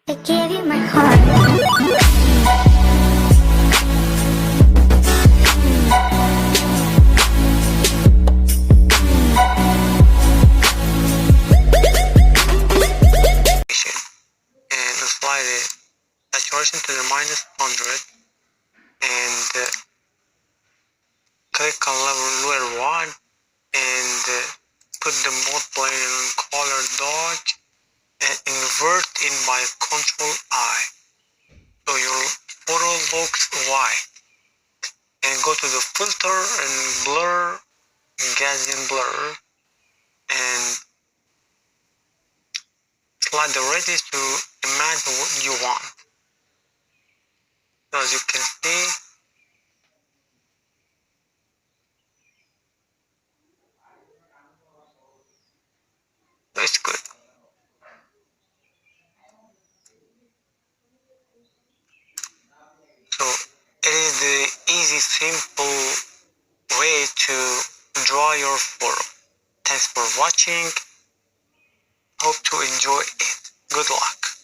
I gave you my heart. And apply the saturation to the -100 and click on layer 1 and put the mode plane on color dodge and invert in by Control I so your photo looks white. And go to the filter and blur, Gaussian blur, and slide the radius to imagine what you want. So as you can see, it's good. So it is the easy, simple way to draw your photo. Thanks for watching. Hope to enjoy it. Good luck.